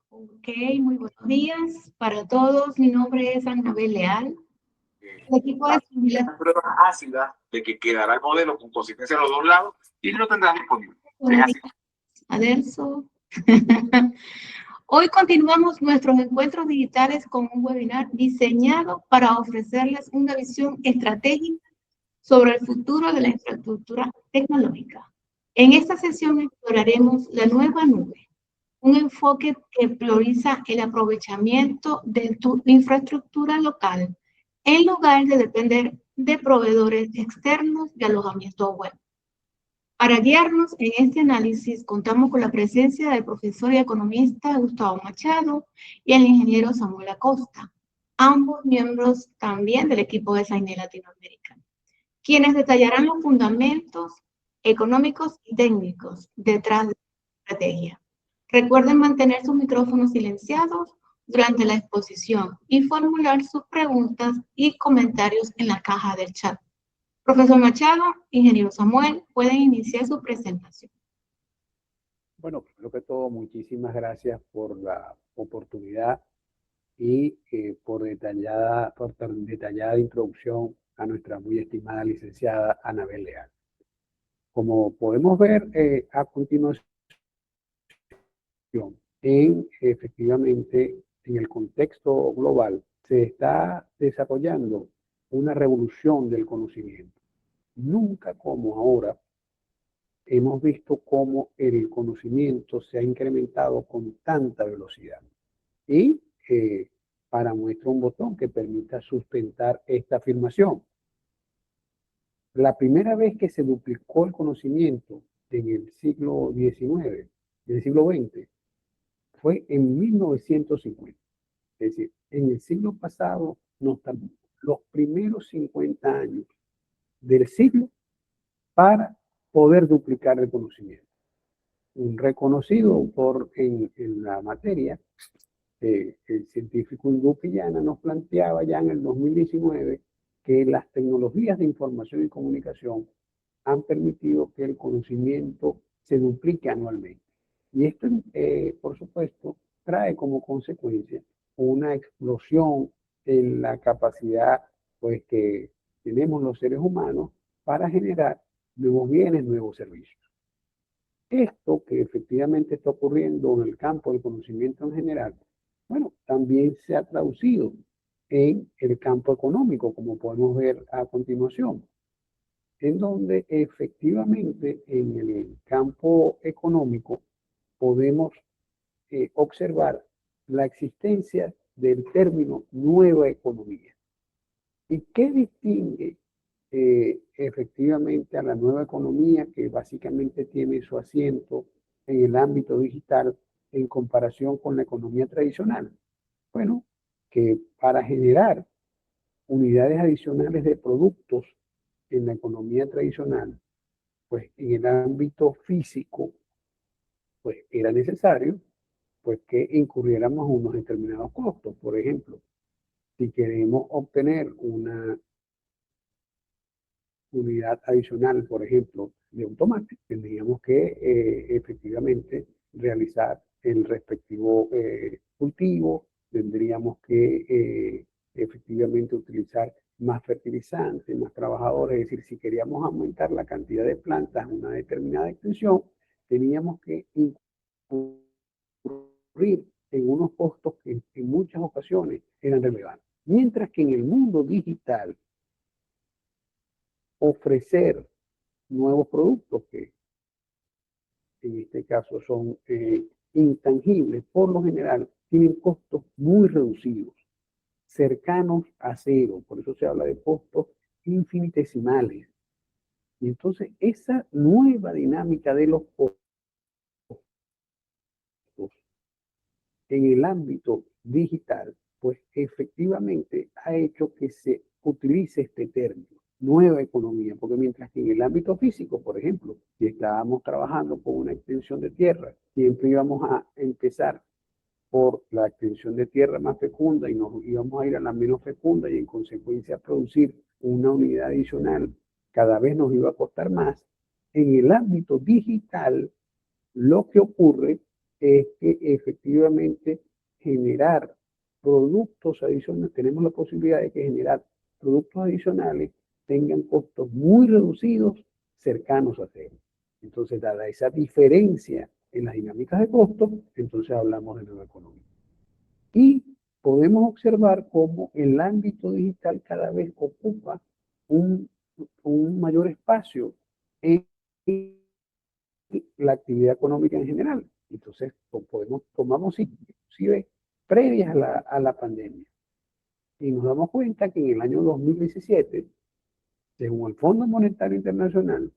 Ok, muy buenos días para todos. Mi nombre es Anabel Leal. El equipo de Las pruebas ácidas de que quedará el modelo con consistencia a los dos lados y lo tendrán disponible. buenos días, Adelso. Hoy continuamos nuestros encuentros digitales con un webinar diseñado para ofrecerles una visión estratégica sobre el futuro de la infraestructura tecnológica. En esta sesión exploraremos la nueva nube, un enfoque que prioriza el aprovechamiento de tu infraestructura local en lugar de depender de proveedores externos de alojamiento web. Para guiarnos en este análisis, contamos con la presencia del profesor y economista Gustavo Machado y el ingeniero Samuel Acosta, ambos miembros también del equipo de SAINE Latinoamérica, quienes detallarán los fundamentos económicos y técnicos detrás de la estrategia. Recuerden mantener sus micrófonos silenciados durante la exposición y formular sus preguntas y comentarios en la caja del chat. Profesor Machado, ingeniero Samuel, pueden iniciar su presentación. Bueno, primero que todo, muchísimas gracias por la oportunidad y por tan detallada introducción a nuestra muy estimada licenciada Anabel Leal. Como podemos ver a continuación, efectivamente, en el contexto global, se está desarrollando una revolución del conocimiento. Nunca como ahora hemos visto cómo el conocimiento se ha incrementado con tanta velocidad. Y para muestra un botón que permita sustentar esta afirmación. La primera vez que se duplicó el conocimiento en el siglo XIX, en el siglo XX, fue en 1950. Es decir, en el siglo pasado nos tomó los primeros 50 años del siglo para poder duplicar el conocimiento. Un reconocido autor en la materia, el científico hindú Pillana, nos planteaba ya en el 2019 que las tecnologías de información y comunicación han permitido que el conocimiento se duplique anualmente. Y esto, por supuesto, trae como consecuencia una explosión en la capacidad pues, que tenemos los seres humanos para generar nuevos bienes, nuevos servicios. Esto que efectivamente está ocurriendo en el campo del conocimiento en general, bueno, también se ha traducido en el campo económico, como podemos ver a continuación, en donde efectivamente en el campo económico podemos observar la existencia del término nueva economía. ¿Y qué distingue efectivamente a la nueva economía, que básicamente tiene su asiento en el ámbito digital en comparación con la economía tradicional? Bueno, que para generar unidades adicionales de productos en la economía tradicional, pues en el ámbito físico, pues era necesario pues que incurriéramos unos determinados costos. Por ejemplo, si queremos obtener una unidad adicional, por ejemplo, de un tomate, tendríamos que efectivamente realizar el respectivo cultivo, tendríamos que efectivamente utilizar más fertilizantes, más trabajadores, es decir, si queríamos aumentar la cantidad de plantas en una determinada extensión, teníamos que incurrir en unos costos que en muchas ocasiones eran relevantes. Mientras que en el mundo digital, ofrecer nuevos productos que en este caso son intangibles, por lo general tienen costos muy reducidos, cercanos a cero, por eso se habla de costos infinitesimales. Y entonces esa nueva dinámica de los costos en el ámbito digital, pues efectivamente ha hecho que se utilice este término, nueva economía, porque mientras que en el ámbito físico, por ejemplo, si estábamos trabajando con una extensión de tierra, siempre íbamos a empezar por la extensión de tierra más fecunda y nos íbamos a ir a la menos fecunda y en consecuencia producir una unidad adicional cada vez nos iba a costar más. En el ámbito digital, lo que ocurre es que efectivamente generar productos adicionales, tenemos la posibilidad de que generar productos adicionales tengan costos muy reducidos, cercanos a cero. Entonces, dada esa diferencia en las dinámicas de costos, entonces hablamos de nueva economía. Y podemos observar cómo el ámbito digital cada vez ocupa un mayor espacio en la actividad económica en general. Entonces, tomamos inclusive previas a la pandemia. Y nos damos cuenta que en el año 2017, según el Fondo Monetario Internacional,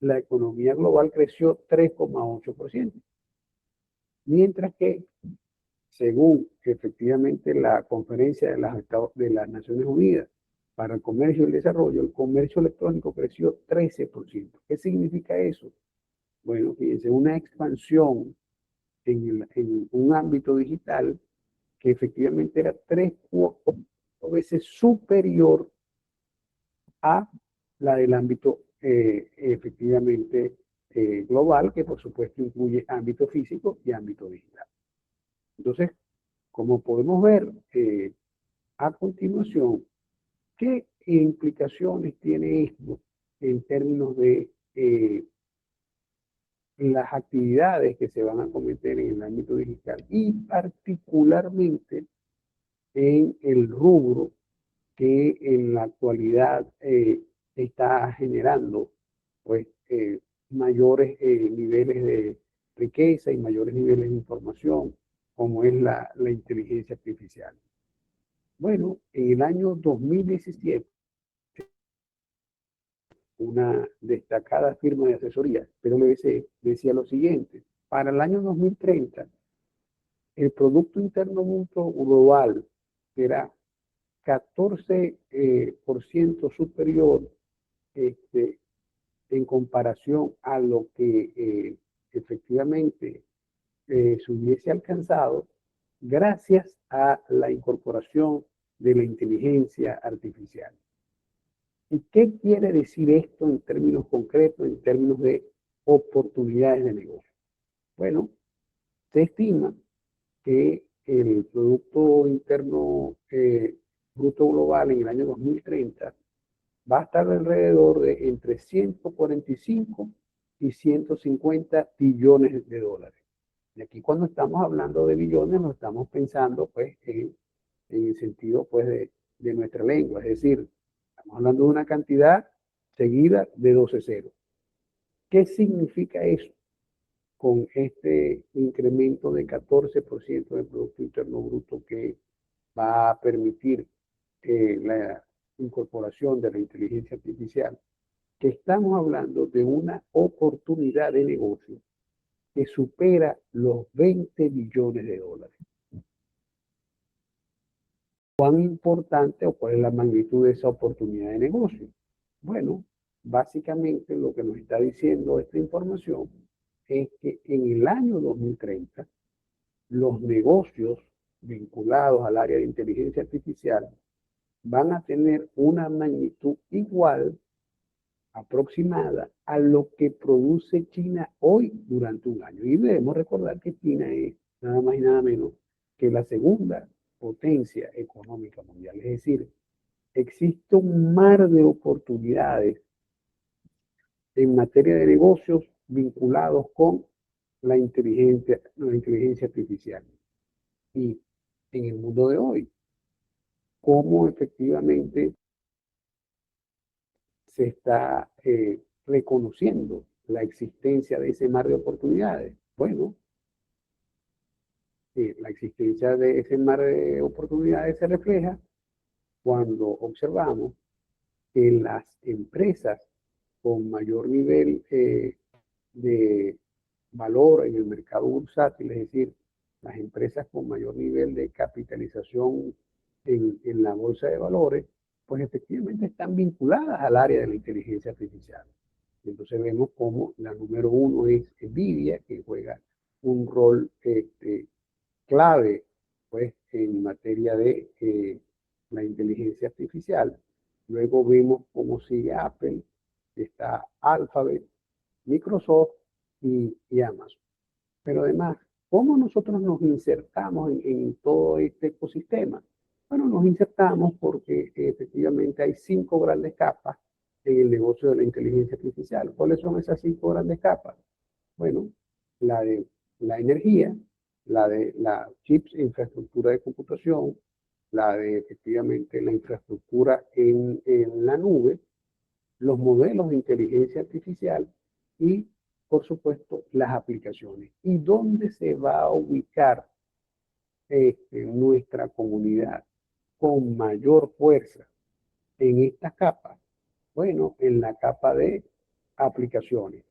la economía global creció 3,8%. Mientras que, según efectivamente la conferencia de las Naciones Unidas para el Comercio y el Desarrollo, el comercio electrónico creció 13%. ¿Qué significa eso? Bueno, fíjense, una expansión en un ámbito digital que efectivamente era 3 veces superior a la del ámbito efectivamente global, que por supuesto incluye ámbito físico y ámbito digital. Entonces, como podemos ver a continuación, ¿qué implicaciones tiene esto en términos de las actividades que se van a cometer en el ámbito digital y particularmente en el rubro que en la actualidad está generando pues mayores niveles de riqueza y mayores niveles de información, como es la inteligencia artificial? Bueno, en el año 2017, una destacada firma de asesoría, PwC, decía lo siguiente: para el año 2030, el Producto Interno Bruto global será 14% superior en comparación a lo que efectivamente se hubiese alcanzado gracias a la incorporación de la inteligencia artificial. ¿Y qué quiere decir esto en términos concretos, en términos de oportunidades de negocio? Bueno, se estima que el Producto Interno Bruto Global en el año 2030 va a estar alrededor de entre 145 y 150 billones de dólares. Y aquí cuando estamos hablando de billones, no estamos pensando pues en el sentido pues de nuestra lengua, es decir, estamos hablando de una cantidad seguida de 12 ceros. ¿Qué significa eso? Con este incremento de 14% del Producto Interno Bruto que va a permitir la incorporación de la inteligencia artificial, que estamos hablando de una oportunidad de negocio que supera los 20 billones de dólares. ¿Cuán importante o cuál es la magnitud de esa oportunidad de negocio? Bueno, básicamente lo que nos está diciendo esta información es que en el año 2030 los negocios vinculados al área de inteligencia artificial van a tener una magnitud igual, aproximada, a lo que produce China hoy durante un año. Y debemos recordar que China es nada más y nada menos que la segunda potencia económica mundial. Es decir, existe un mar de oportunidades en materia de negocios vinculados con la inteligencia artificial. Y en el mundo de hoy, cómo efectivamente se está reconociendo la existencia de ese mar de oportunidades. Bueno, la existencia de ese mar de oportunidades se refleja cuando observamos que las empresas con mayor nivel de valor en el mercado bursátil, es decir, las empresas con mayor nivel de capitalización en la bolsa de valores, pues efectivamente están vinculadas al área de la inteligencia artificial. Entonces vemos como la número uno es Nvidia, que juega un rol clave pues, en materia de la inteligencia artificial. Luego vemos cómo sigue Apple, está Alphabet, Microsoft y Amazon. Pero además ¿Cómo nosotros nos insertamos en todo este ecosistema? Bueno, nos insertamos porque efectivamente hay 5 grandes capas en el negocio de la inteligencia artificial. ¿Cuáles son esas 5 grandes capas? Bueno, la de la energía, la de la chips, infraestructura de computación, la de efectivamente la infraestructura en la nube, los modelos de inteligencia artificial y, por supuesto, las aplicaciones. ¿Y dónde se va a ubicar nuestra comunidad con mayor fuerza en estas capas? Bueno, en la capa de aplicaciones.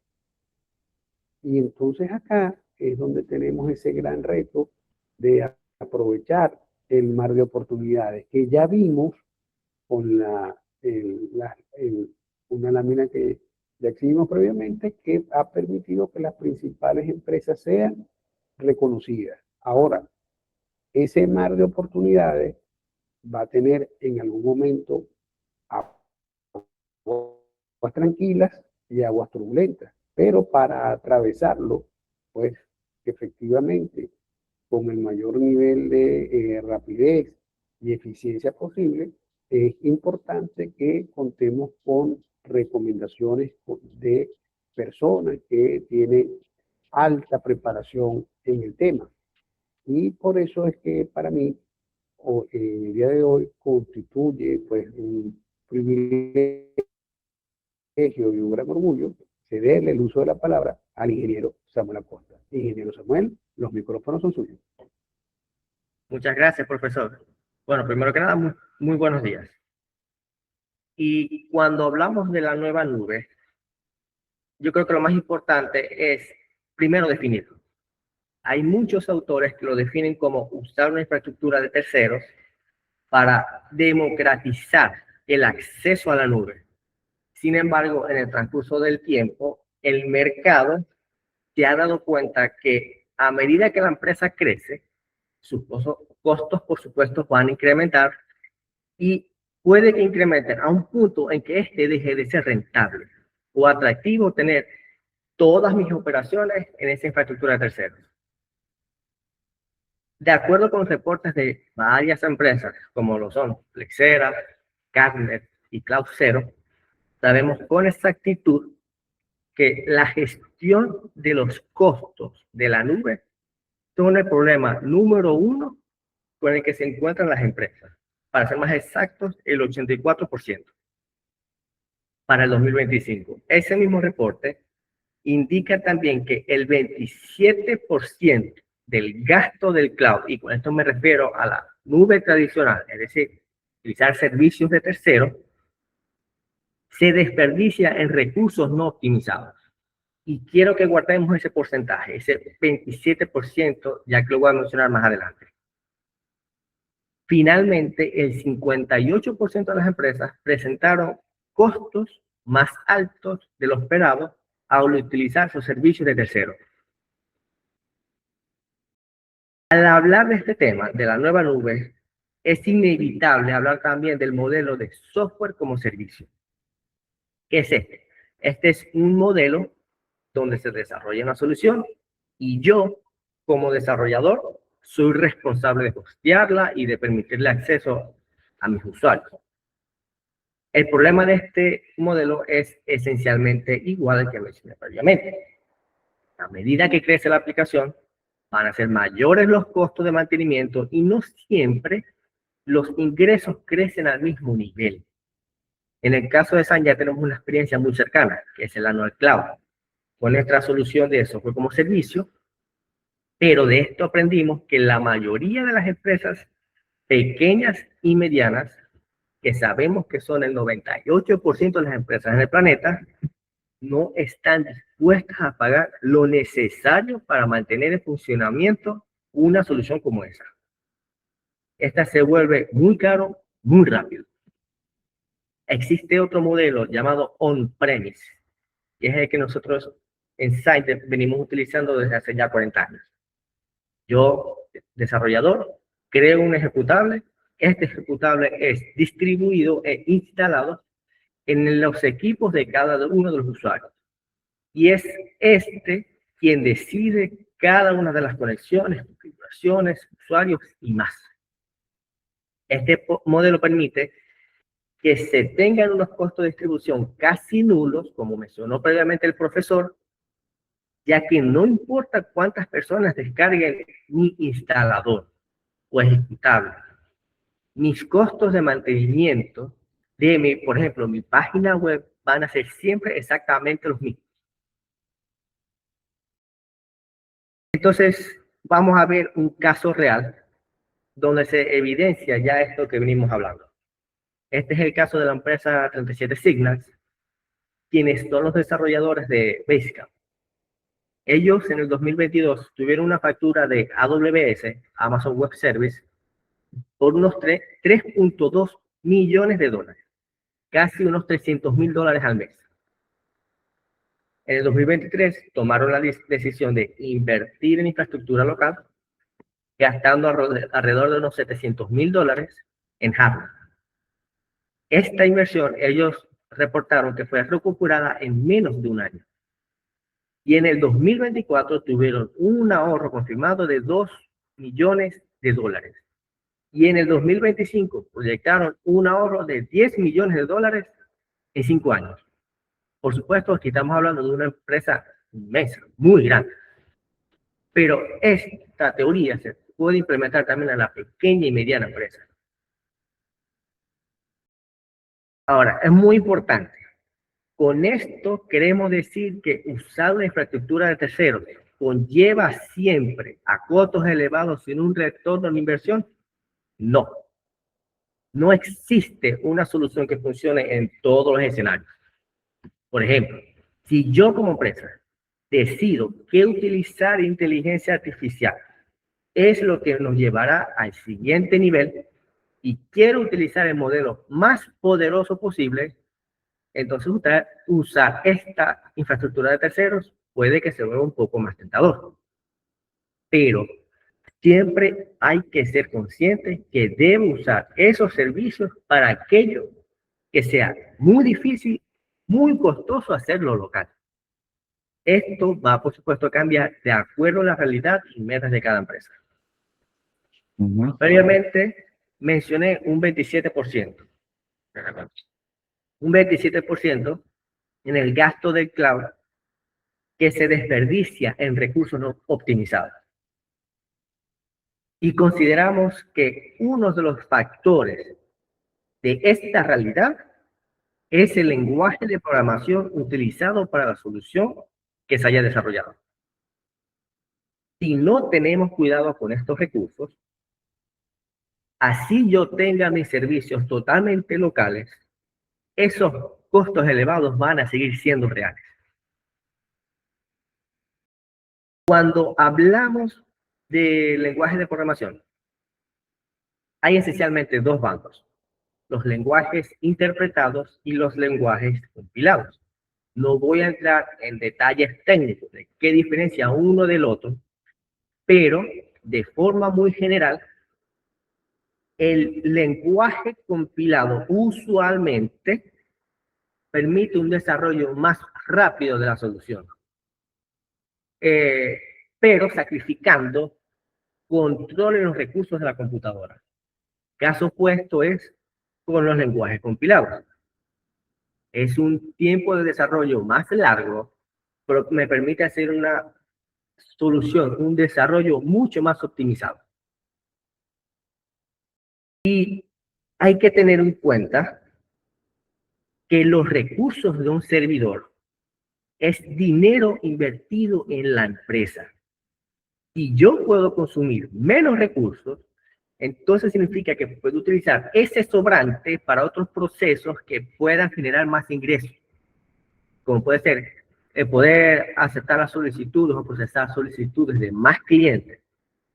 Y entonces acá es donde tenemos ese gran reto de aprovechar el mar de oportunidades que ya vimos con una lámina que ya exhibimos previamente, que ha permitido que las principales empresas sean reconocidas. Ahora, ese mar de oportunidades va a tener en algún momento aguas tranquilas y aguas turbulentas, pero para atravesarlo, pues efectivamente, con el mayor nivel de rapidez y eficiencia posible, es importante que contemos con recomendaciones de personas que tienen alta preparación en el tema. Y por eso es que para mí, en el día de hoy, constituye pues un privilegio y un gran orgullo cederle el uso de la palabra al ingeniero Samuel Acosta. Ingeniero Samuel, los micrófonos son suyos. Muchas gracias, profesor. Bueno, primero que nada, muy buenos días. Y cuando hablamos de la nueva nube, yo creo que lo más importante es primero definirlo. Hay muchos autores que lo definen como usar una infraestructura de terceros para democratizar el acceso a la nube. Sin embargo, en el transcurso del tiempo, el mercado se ha dado cuenta que a medida que la empresa crece, sus costos, por supuesto, van a incrementar y puede que incrementen a un punto en que este deje de ser rentable o atractivo tener todas mis operaciones en esa infraestructura de terceros. De acuerdo con reportes de varias empresas, como lo son Flexera, Gartner y Cloud0, sabemos con exactitud que la gestión de los costos de la nube son el problema número 1 con el que se encuentran las empresas. Para ser más exactos, el 84% para el 2025. Ese mismo reporte indica también que el 27% del gasto del cloud, y con esto me refiero a la nube tradicional, es decir, utilizar servicios de terceros, se desperdicia en recursos no optimizados. Y quiero que guardemos ese porcentaje, ese 27%, ya que lo voy a mencionar más adelante. Finalmente, el 58% de las empresas presentaron costos más altos de lo esperado al utilizar sus servicios de terceros. Al hablar de este tema, de la nueva nube, es inevitable hablar también del modelo de software como servicio. ¿Qué es este? Este es un modelo donde se desarrolla una solución y yo, como desarrollador, soy responsable de hostearla y de permitirle acceso a mis usuarios. El problema de este modelo es esencialmente igual al que mencioné previamente. A medida que crece la aplicación, van a ser mayores los costos de mantenimiento y no siempre los ingresos crecen al mismo nivel. En el caso de Sun ya tenemos una experiencia muy cercana, que es el Annual Cloud, con nuestra solución de software como servicio, pero de esto aprendimos que la mayoría de las empresas pequeñas y medianas, que sabemos que son el 98% de las empresas en el planeta, no están dispuestas a pagar lo necesario para mantener en funcionamiento una solución como esa. Esta se vuelve muy caro, muy rápido. Existe otro modelo llamado on-premise, que es el que nosotros en Site venimos utilizando desde hace ya 40 años. Yo, desarrollador, creo un ejecutable. Este ejecutable es distribuido e instalado en los equipos de cada uno de los usuarios. Y es este quien decide cada una de las conexiones, configuraciones, usuarios y más. Este modelo permite que se tengan unos costos de distribución casi nulos, como mencionó previamente el profesor, ya que no importa cuántas personas descarguen mi instalador o ejecutable, mis costos de mantenimiento de por ejemplo, mi página web van a ser siempre exactamente los mismos. Entonces, vamos a ver un caso real donde se evidencia ya esto que venimos hablando. Este es el caso de la empresa 37 Signals, quienes son los desarrolladores de Basecamp. Ellos en el 2022 tuvieron una factura de AWS, Amazon Web Service, por unos 3.2 millones de dólares, casi unos $300,000 al mes. En el 2023 tomaron la decisión de invertir en infraestructura local, gastando alrededor de unos $700,000 en hardware. Esta inversión ellos reportaron que fue recuperada en menos de un año. Y en el 2024 tuvieron un ahorro confirmado de $2 millones. Y en el 2025 proyectaron un ahorro de $10 millones en 5 años. Por supuesto, aquí estamos hablando de una empresa inmensa, muy grande. Pero esta teoría se puede implementar también a la pequeña y mediana empresa. Ahora, es muy importante. Con esto queremos decir que usar la infraestructura de terceros conlleva siempre a costos elevados sin un retorno en inversión. No. No existe una solución que funcione en todos los escenarios. Por ejemplo, si yo como empresa decido que utilizar inteligencia artificial es lo que nos llevará al siguiente nivel y quiero utilizar el modelo más poderoso posible, entonces usar esta infraestructura de terceros puede que se vuelva un poco más tentador. Pero siempre hay que ser consciente que debo usar esos servicios para aquello que sea muy difícil, muy costoso hacerlo local. Esto va, por supuesto, a cambiar de acuerdo a la realidad y metas de cada empresa. Previamente mencioné un 27%. Un 27% en el gasto del cloud que se desperdicia en recursos no optimizados. Y consideramos que uno de los factores de esta realidad es el lenguaje de programación utilizado para la solución que se haya desarrollado. Si no tenemos cuidado con estos recursos, así yo tenga mis servicios totalmente locales, esos costos elevados van a seguir siendo reales. Cuando hablamos de lenguaje de programación, hay esencialmente dos bandos: los lenguajes interpretados y los lenguajes compilados. No voy a entrar en detalles técnicos de qué diferencia uno del otro, pero de forma muy general, el lenguaje compilado usualmente permite un desarrollo más rápido de la solución, pero sacrificando control en los recursos de la computadora. Caso opuesto es con los lenguajes compilados. Es un tiempo de desarrollo más largo, pero me permite hacer una solución, un desarrollo mucho más optimizado. Y hay que tener en cuenta que los recursos de un servidor es dinero invertido en la empresa. Si yo puedo consumir menos recursos, entonces significa que puedo utilizar ese sobrante para otros procesos que puedan generar más ingresos, como puede ser poder aceptar las solicitudes o procesar solicitudes de más clientes,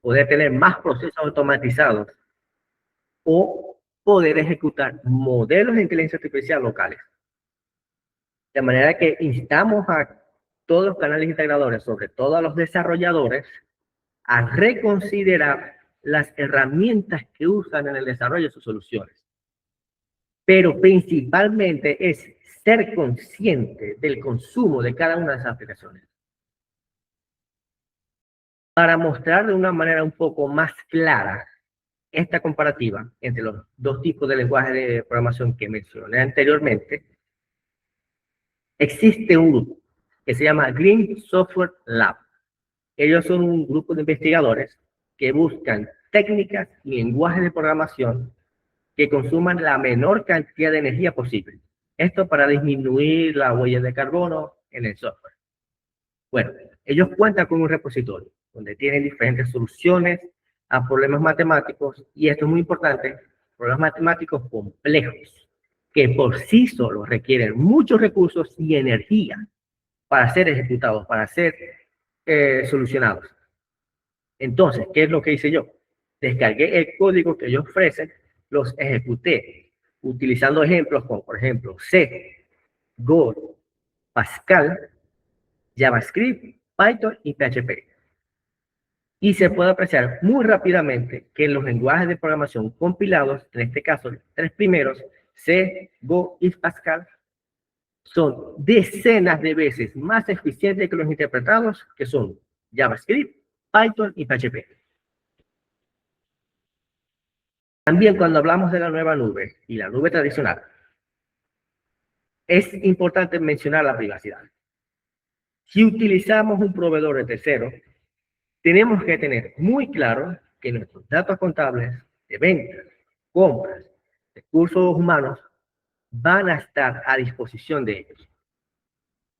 poder tener más procesos automatizados o poder ejecutar modelos de inteligencia artificial locales. De manera que instamos a todos los canales integradores, sobre todo a los desarrolladores, a reconsiderar las herramientas que usan en el desarrollo de sus soluciones. Pero principalmente es ser consciente del consumo de cada una de esas aplicaciones. Para mostrar de una manera un poco más clara esta comparativa entre los dos tipos de lenguaje de programación que mencioné anteriormente, existe un grupo que se llama Green Software Lab. Ellos son un grupo de investigadores que buscan técnicas y lenguajes de programación que consuman la menor cantidad de energía posible. Esto para disminuir la huella de carbono en el software. Bueno, ellos cuentan con un repositorio donde tienen diferentes soluciones a problemas matemáticos, y esto es muy importante, problemas matemáticos complejos, que por sí solos requieren muchos recursos y energía para ser ejecutados, para ser solucionados. Entonces, ¿qué es lo que hice yo? Descargué el código que ellos ofrecen, los ejecuté utilizando ejemplos como, por ejemplo, C, Go, Pascal, JavaScript, Python y PHP. Y se puede apreciar muy rápidamente que los lenguajes de programación compilados, en este caso los tres primeros, C, Go y Pascal, son decenas de veces más eficientes que los interpretados, que son JavaScript, Python y PHP. También cuando hablamos de la nueva nube y la nube tradicional, es importante mencionar la privacidad. Si utilizamos un proveedor de tercero, tenemos que tener muy claro que nuestros datos contables de ventas, compras, recursos humanos van a estar a disposición de ellos.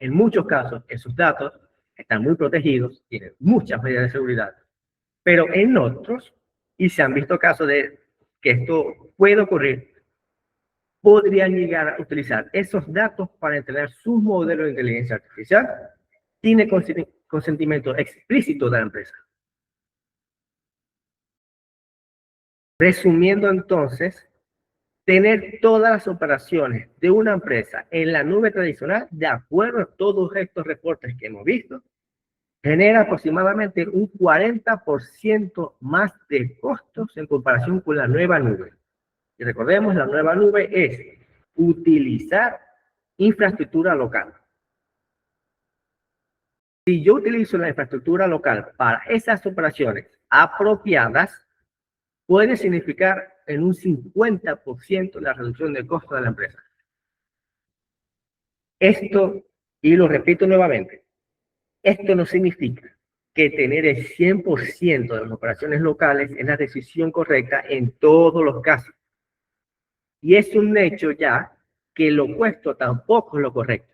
En muchos casos, esos datos están muy protegidos, tienen muchas medidas de seguridad, pero en otros, y se han visto casos de que esto puede ocurrir, podrían llegar a utilizar esos datos para entrenar sus modelos de inteligencia artificial sin el consentimiento explícito de la empresa. Resumiendo entonces, tener todas las operaciones de una empresa en la nube tradicional, de acuerdo a todos estos reportes que hemos visto, genera aproximadamente un 40% más de costos en comparación con la nueva nube. Y recordemos, la nueva nube es utilizar infraestructura local. Si yo utilizo la infraestructura local para esas operaciones apropiadas, puede significar en un 50% la reducción del costo de la empresa. Esto, y lo repito nuevamente, esto no significa que tener el 100% de las operaciones locales es la decisión correcta en todos los casos. Y es un hecho ya que lo opuesto tampoco es lo correcto.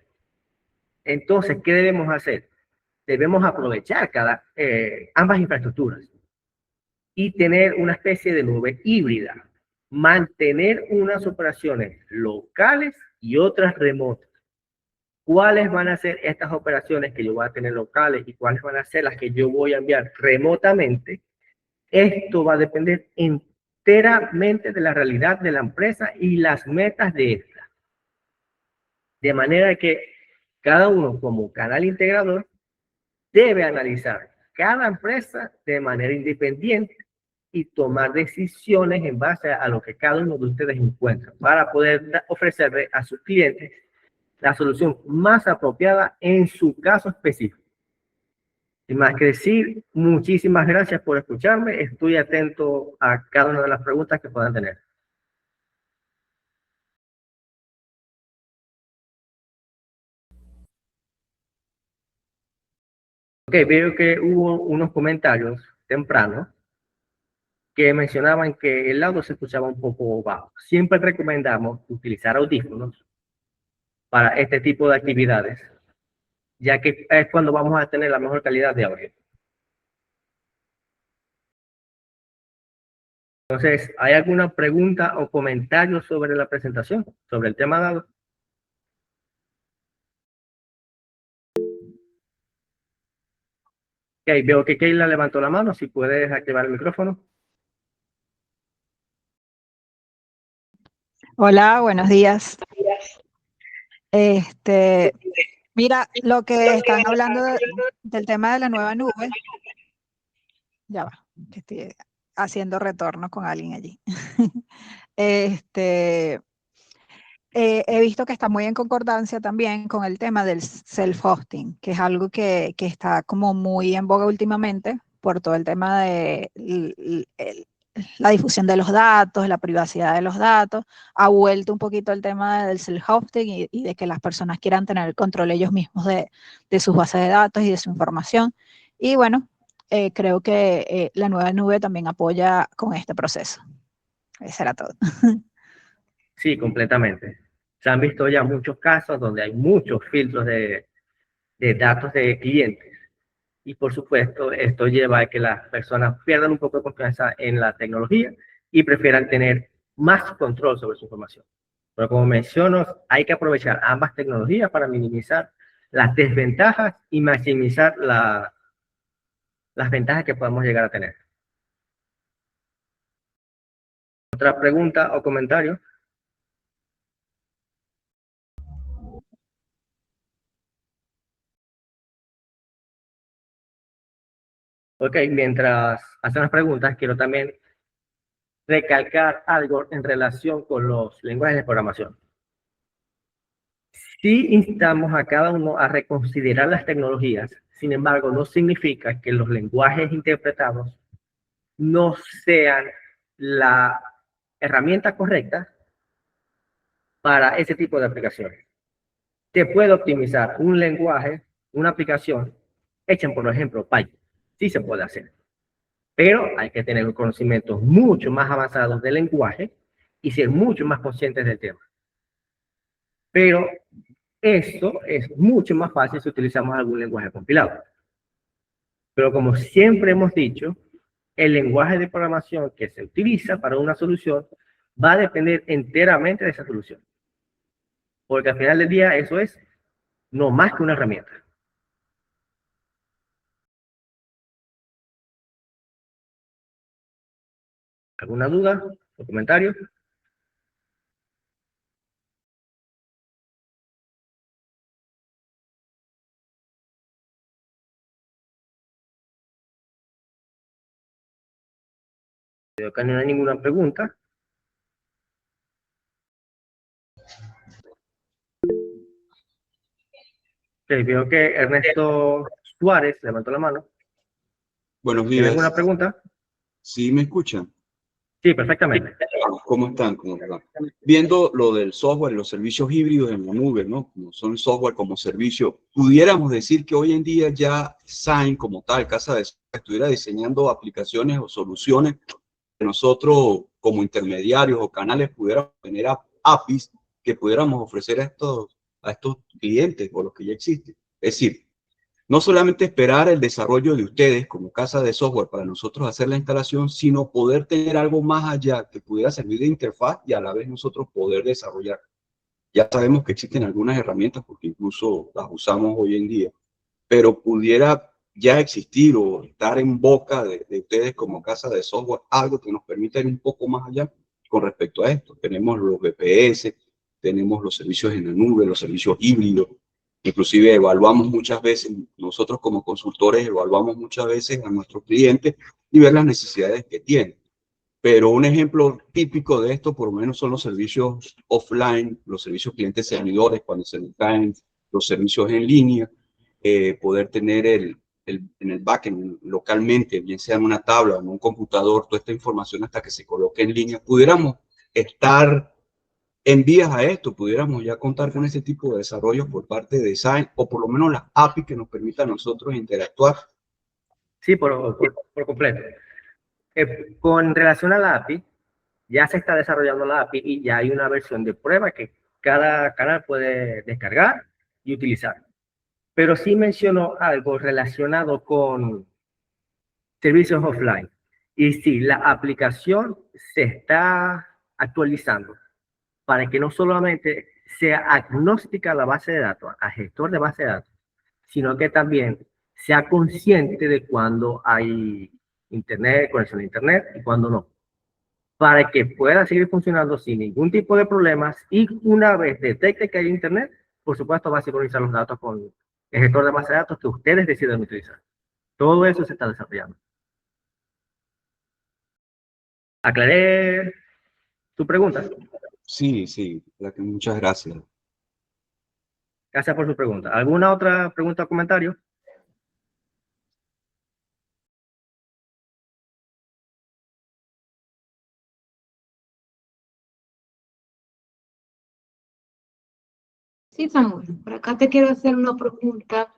Entonces, ¿qué debemos hacer? Debemos aprovechar ambas infraestructuras y tener una especie de nube híbrida. Mantener unas operaciones locales y otras remotas. ¿Cuáles van a ser estas operaciones que yo voy a tener locales y cuáles van a ser las que yo voy a enviar remotamente? Esto va a depender enteramente de la realidad de la empresa y las metas de esta. De manera que cada uno como canal integrador debe analizar cada empresa de manera independiente y tomar decisiones en base a lo que cada uno de ustedes encuentra para poder ofrecerle a sus clientes la solución más apropiada en su caso específico. Sin más que decir, muchísimas gracias por escucharme. Estoy atento a cada una de las preguntas que puedan tener. Ok, veo que hubo unos comentarios tempranos que mencionaban que el audio se escuchaba un poco bajo. Siempre recomendamos utilizar audífonos para este tipo de actividades, ya que es cuando vamos a tener la mejor calidad de audio. Entonces, ¿hay alguna pregunta o comentario sobre la presentación, sobre el tema dado? Ok, veo que Keila levantó la mano. Si puedes activar el micrófono. Hola, buenos días. Mira, lo que están hablando del tema de la nueva nube, ya va, que estoy haciendo retorno con alguien allí. He visto que está muy en concordancia también con el tema del self-hosting, que es algo que está como muy en boga últimamente, por todo el tema de la difusión de los datos, la privacidad de los datos, ha vuelto un poquito el tema del self-hosting y de que las personas quieran tener el control ellos mismos de sus bases de datos y de su información. Y bueno, creo que la nueva nube también apoya con este proceso. Eso era todo. Sí, completamente. Se han visto ya muchos casos donde hay muchos filtros de datos de clientes. Y por supuesto, esto lleva a que las personas pierdan un poco de confianza en la tecnología y prefieran tener más control sobre su información. Pero como menciono, hay que aprovechar ambas tecnologías para minimizar las desventajas y maximizar las ventajas que podemos llegar a tener. ¿Otra pregunta o comentario? Ok, mientras hacen las preguntas, quiero también recalcar algo en relación con los lenguajes de programación. Sí instamos a cada uno a reconsiderar las tecnologías, sin embargo, no significa que los lenguajes interpretados no sean la herramienta correcta para ese tipo de aplicaciones. Se puede optimizar un lenguaje, una aplicación, hecha por ejemplo Python. Sí se puede hacer, pero hay que tener conocimientos mucho más avanzados del lenguaje y ser mucho más conscientes del tema. Pero esto es mucho más fácil si utilizamos algún lenguaje compilado. Pero como siempre hemos dicho, el lenguaje de programación que se utiliza para una solución va a depender enteramente de esa solución. Porque al final del día eso es no más que una herramienta. ¿Alguna duda o comentario? Veo que no hay ninguna pregunta. Veo que Ernesto Suárez levantó la mano. Buenos ¿Tiene días. alguna pregunta? ¿Sí me escuchan? Sí, perfectamente. ¿Cómo están? ¿Cómo están? Viendo lo del software y los servicios híbridos en la nube, ¿no? Como son software como servicio, pudiéramos decir que hoy en día ya Sign como tal, casa de software, estuviera diseñando aplicaciones o soluciones que nosotros como intermediarios o canales pudiéramos tener APIs que pudiéramos ofrecer a estos clientes o los que ya existen. Es decir, no solamente esperar el desarrollo de ustedes como casa de software para nosotros hacer la instalación, sino poder tener algo más allá que pudiera servir de interfaz y a la vez nosotros poder desarrollar. Ya sabemos que existen algunas herramientas porque incluso las usamos hoy en día, pero pudiera ya existir o estar en boca de ustedes como casa de software algo que nos permita ir un poco más allá con respecto a esto. Tenemos los VPS, tenemos los servicios en la nube, los servicios híbridos. Inclusive evaluamos muchas veces, nosotros como consultores evaluamos muchas veces a nuestros clientes y ver las necesidades que tienen. Pero un ejemplo típico de esto, por lo menos, son los servicios offline, los servicios clientes-servidores, cuando se nos caen los servicios en línea, poder tener en el backend localmente, bien sea en una tabla o en un computador, toda esta información hasta que se coloque en línea. Pudiéramos estar en vías a esto, pudiéramos ya contar con ese tipo de desarrollos por parte de Design o por lo menos las APIs que nos permitan a nosotros interactuar. Sí, por completo. Con relación a la API, ya se está desarrollando la API y ya hay una versión de prueba que cada canal puede descargar y utilizar. Pero sí mencionó algo relacionado con servicios offline. Y sí, la aplicación se está actualizando para que no solamente sea agnóstica a la base de datos, al gestor de base de datos, sino que también sea consciente de cuando hay internet, conexión a internet y cuando no, para que pueda seguir funcionando sin ningún tipo de problemas y una vez detecte que hay internet, por supuesto va a sincronizar los datos con el gestor de base de datos que ustedes deciden utilizar. Todo eso se está desarrollando. ¿Aclaré tu pregunta? Sí, sí, muchas gracias. Gracias por su pregunta. ¿Alguna otra pregunta o comentario? Sí, Samuel, por acá te quiero hacer una pregunta.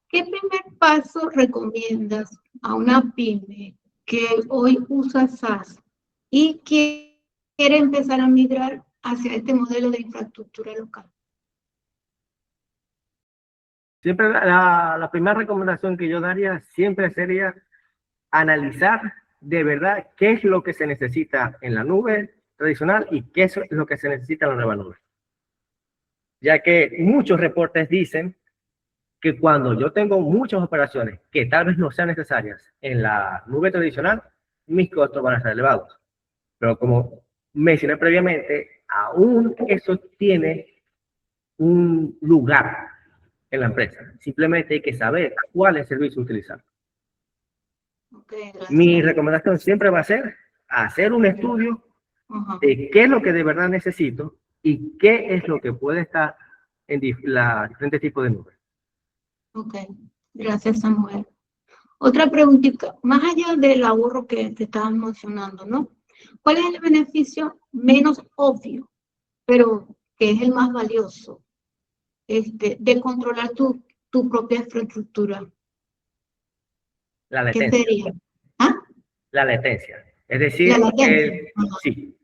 ¿Qué primer paso recomiendas a una pyme que hoy usa SaaS y quiere empezar a migrar hacia este modelo de infraestructura local? Siempre la primera recomendación que yo daría siempre sería analizar de verdad qué es lo que se necesita en la nube tradicional y qué es lo que se necesita en la nueva nube. Ya que muchos reportes dicen que cuando yo tengo muchas operaciones que tal vez no sean necesarias en la nube tradicional, mis costos van a ser elevados. Pero como mencioné previamente, aún eso tiene un lugar en la empresa. Simplemente hay que saber cuál es el servicio utilizar. Okay, Mi recomendación siempre va a ser hacer un estudio de qué es lo que de verdad necesito y qué es lo que puede estar en los diferentes tipos de nubes. Ok, gracias, Samuel. Otra preguntita, más allá del ahorro que te estabas mencionando, ¿no? ¿Cuál es el beneficio menos obvio, pero que es el más valioso, de controlar tu propia infraestructura? La ¿Qué latencia. sería? ¿Ah? La latencia. Es decir, La latencia. sí,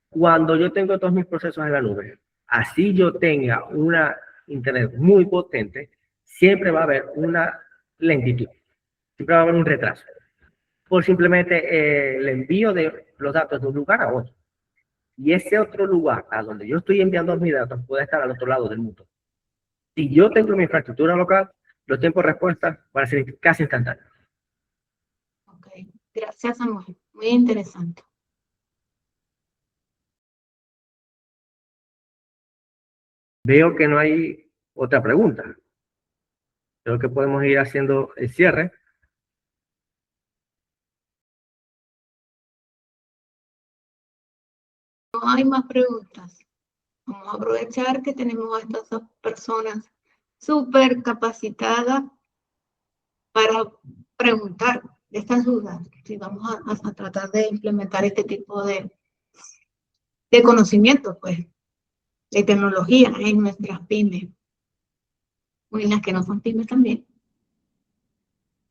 cuando yo tengo todos mis procesos en la nube, así yo tenga una internet muy potente, siempre va a haber una lentitud, siempre va a haber un retraso, por simplemente el envío de los datos de un lugar a otro. Y ese otro lugar a donde yo estoy enviando mis datos puede estar al otro lado del mundo. Si yo tengo mi infraestructura local, los tiempos de respuesta van a ser casi instantáneos. Ok, gracias, Samuel. Muy interesante. Veo que no hay otra pregunta. Creo que podemos ir haciendo el cierre. No hay más preguntas. Vamos a aprovechar que tenemos a estas personas súper capacitadas para preguntar estas dudas. Si vamos a tratar de implementar este tipo de conocimiento, pues, de tecnología en nuestras pymes, o en las que no son pymes también.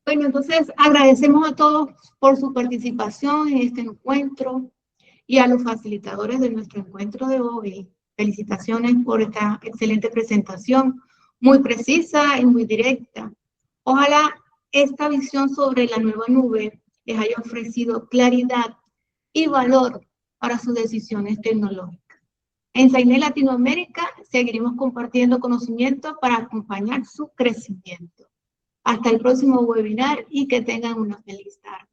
Bueno, entonces agradecemos a todos por su participación en este encuentro y a los facilitadores de nuestro encuentro de hoy. Felicitaciones por esta excelente presentación, muy precisa y muy directa. Ojalá esta visión sobre la nueva nube les haya ofrecido claridad y valor para sus decisiones tecnológicas. En Sainet Latinoamérica seguiremos compartiendo conocimientos para acompañar su crecimiento. Hasta el próximo webinar y que tengan una feliz tarde.